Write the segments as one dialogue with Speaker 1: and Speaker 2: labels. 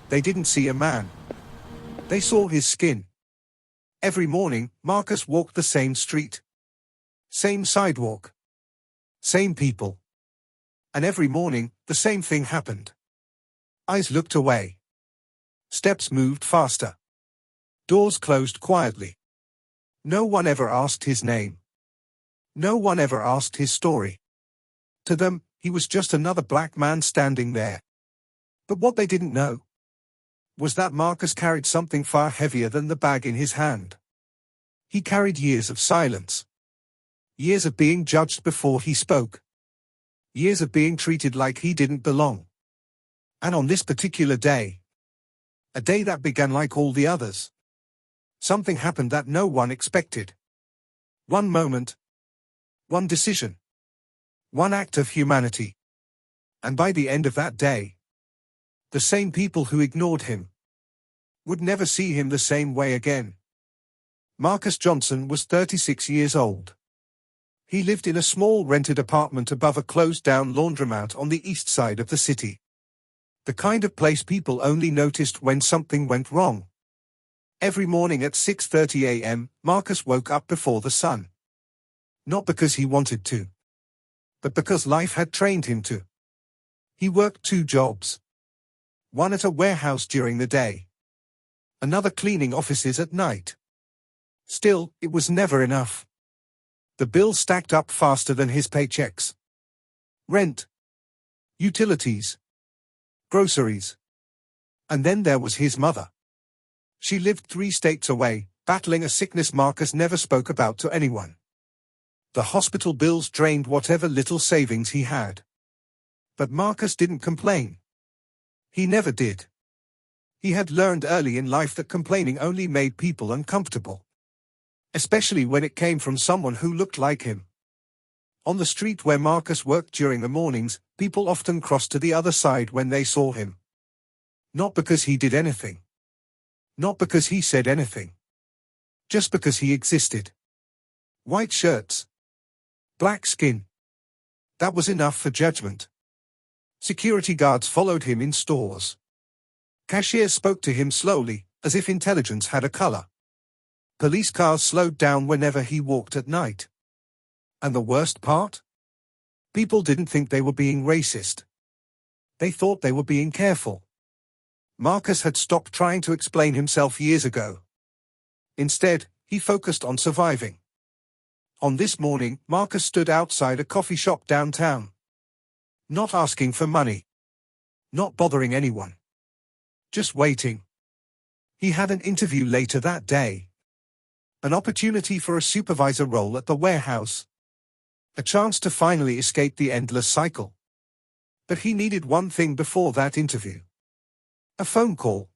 Speaker 1: They didn't see a man. They saw his skin. Every morning, Marcus walked the same street. Same sidewalk. Same people. And every morning, the same thing happened. Eyes looked away. Steps moved faster. Doors closed quietly. No one ever asked his name. No one ever asked his story. To them, he was just another black man standing there. But what they didn't know was that Marcus carried something far heavier than the bag in his hand. He carried years of silence. Years of being judged before he spoke. Years of being treated like he didn't belong. And on this particular day, a day that began like all the others, something happened that no one expected. One moment. One decision. One act of humanity. And by the end of that day, the same people who ignored him would never see him the same way again. Marcus Johnson was 36 years old. He lived in a small rented apartment above a closed-down laundromat on the east side of the city. The kind of place people only noticed when something went wrong. Every morning at 6:30 a.m., Marcus woke up before the sun. Not because he wanted to, but because life had trained him to. He worked 2 jobs. One at a warehouse during the day. Another cleaning offices at night. Still, it was never enough. The bills stacked up faster than his paychecks. Rent. Utilities. Groceries. And then there was his mother. She lived 3 states away, battling a sickness Marcus never spoke about to anyone. The hospital bills drained whatever little savings he had. But Marcus didn't complain. He never did. He had learned early in life that complaining only made people uncomfortable. Especially when it came from someone who looked like him. On the street where Marcus worked during the mornings, people often crossed to the other side when they saw him. Not because he did anything. Not because he said anything. Just because he existed. White shirts. Black skin. That was enough for judgment. Security guards followed him in stores. Cashiers spoke to him slowly, as if intelligence had a color. Police cars slowed down whenever he walked at night. And the worst part? People didn't think they were being racist. They thought they were being careful. Marcus had stopped trying to explain himself years ago. Instead, he focused on surviving. On this morning, Marcus stood outside a coffee shop downtown. Not asking for money. Not bothering anyone. Just waiting. He had an interview later that day. An opportunity for a supervisor role at the warehouse. A chance to finally escape the endless cycle. But he needed one thing before that interview. A phone call.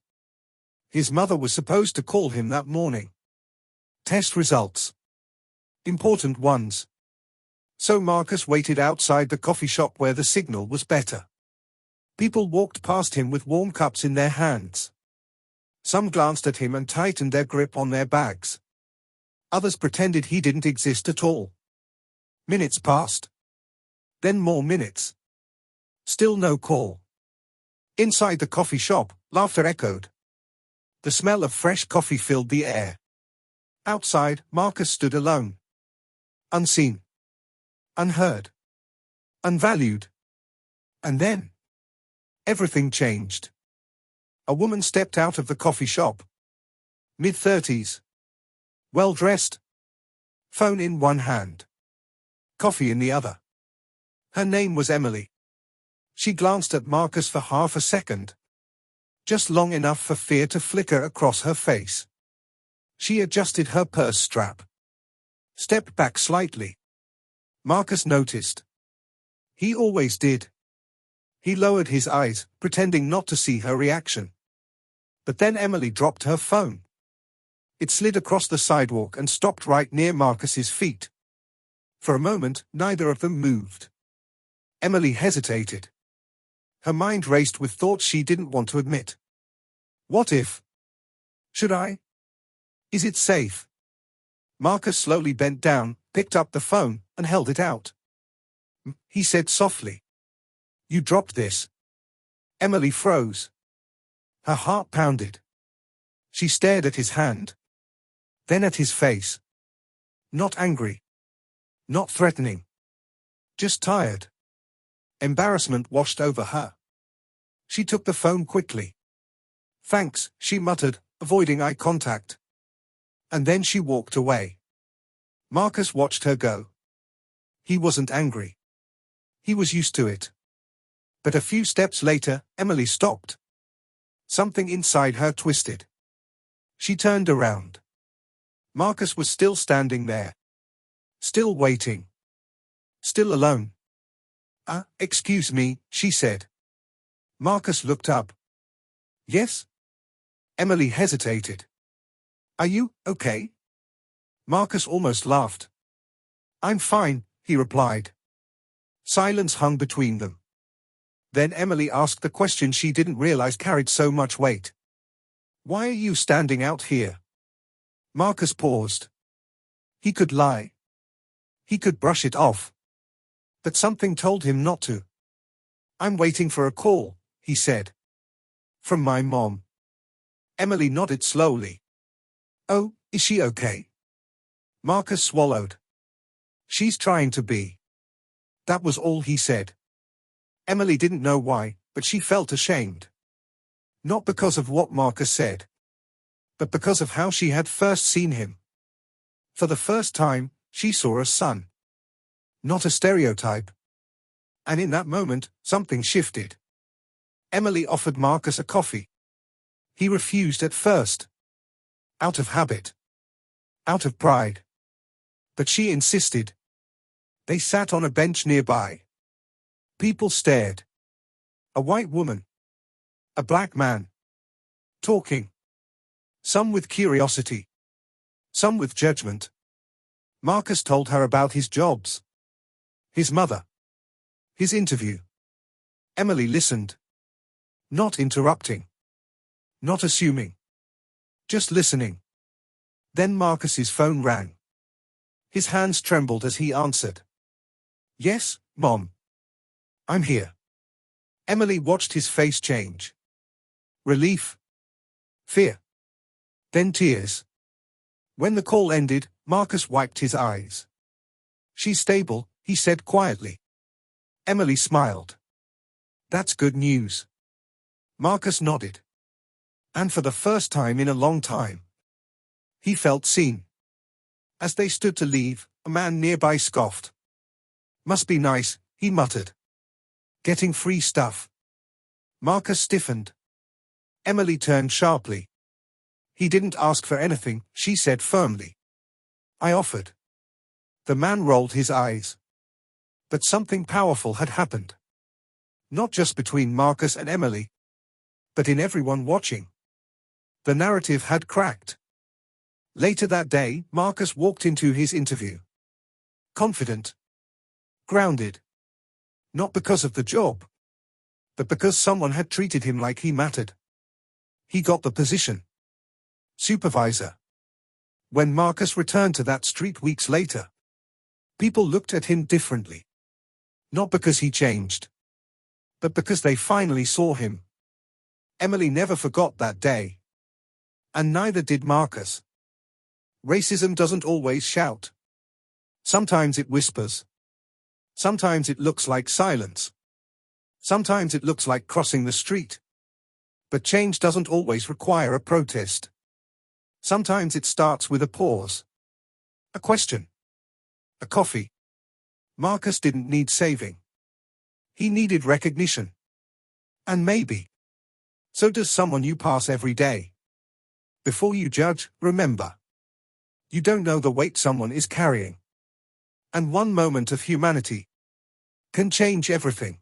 Speaker 1: His mother was supposed to call him that morning. Test results. Important ones. So Marcus waited outside the coffee shop where the signal was better. People walked past him with warm cups in their hands. Some glanced at him and tightened their grip on their bags. Others pretended he didn't exist at all. Minutes passed. Then more minutes. Still no call. Inside the coffee shop, laughter echoed. The smell of fresh coffee filled the air. Outside, Marcus stood alone. Unseen. Unheard. Unvalued. And then, everything changed. A woman stepped out of the coffee shop. Mid-30s. Well-dressed. Phone in one hand. Coffee in the other. Her name was Emily. She glanced at Marcus for half a second. Just long enough for fear to flicker across her face. She adjusted her purse strap. Stepped back slightly. Marcus noticed. He always did. He lowered his eyes, pretending not to see her reaction. But then Emily dropped her phone. It slid across the sidewalk and stopped right near Marcus's feet. For a moment, neither of them moved. Emily hesitated. Her mind raced with thoughts she didn't want to admit. What if? Should I? Is it safe? Marcus slowly bent down, picked up the phone, and held it out. He said softly. You dropped this. Emily froze. Her heart pounded. She stared at his hand. Then at his face. Not angry. Not threatening. Just tired. Embarrassment washed over her. She took the phone quickly. "Thanks," she muttered, avoiding eye contact. And then she walked away. Marcus watched her go. He wasn't angry. He was used to it. But a few steps later, Emily stopped. Something inside her twisted. She turned around. Marcus was still standing there. Still waiting. Still alone. Excuse me," she said. Marcus looked up. "Yes?" Emily hesitated. "Are you okay?" Marcus almost laughed. "I'm fine," he replied. Silence hung between them. Then Emily asked the question she didn't realize carried so much weight. "Why are you standing out here?" Marcus paused. He could lie. He could brush it off. But something told him not to. "I'm waiting for a call," he said. "From my mom." Emily nodded slowly. "Oh, is she okay?" Marcus swallowed. "She's trying to be." That was all he said. Emily didn't know why, but she felt ashamed. Not because of what Marcus said, but because of how she had first seen him. For the first time, she saw a son. Not a stereotype. And in that moment, something shifted. Emily offered Marcus a coffee. He refused at first. Out of habit. Out of pride. But she insisted. They sat on a bench nearby. People stared. A white woman. A black man. Talking. Some with curiosity. Some with judgment. Marcus told her about his jobs. His mother. His interview. Emily listened. Not interrupting. Not assuming. Just listening. Then Marcus's phone rang. His hands trembled as he answered. "Yes, Mom. I'm here." Emily watched his face change. Relief. Fear. Then tears. When the call ended, Marcus wiped his eyes. "She's stable," he said quietly. Emily smiled. "That's good news." Marcus nodded. And for the first time in a long time, he felt seen. As they stood to leave, a man nearby scoffed. "Must be nice," he muttered. "Getting free stuff." Marcus stiffened. Emily turned sharply. "He didn't ask for anything," she said firmly. "I offered." The man rolled his eyes. But something powerful had happened. Not just between Marcus and Emily, but in everyone watching. The narrative had cracked. Later that day, Marcus walked into his interview. Confident. Grounded. Not because of the job, but because someone had treated him like he mattered. He got the position. Supervisor. When Marcus returned to that street weeks later, people looked at him differently. Not because he changed, but because they finally saw him. Emily never forgot that day. And neither did Marcus. Racism doesn't always shout. Sometimes it whispers. Sometimes it looks like silence. Sometimes it looks like crossing the street. But change doesn't always require a protest. Sometimes it starts with a pause. A question. A coffee. Marcus didn't need saving. He needed recognition. And maybe, so does someone you pass every day. Before you judge, remember. You don't know the weight someone is carrying. And one moment of humanity can change everything.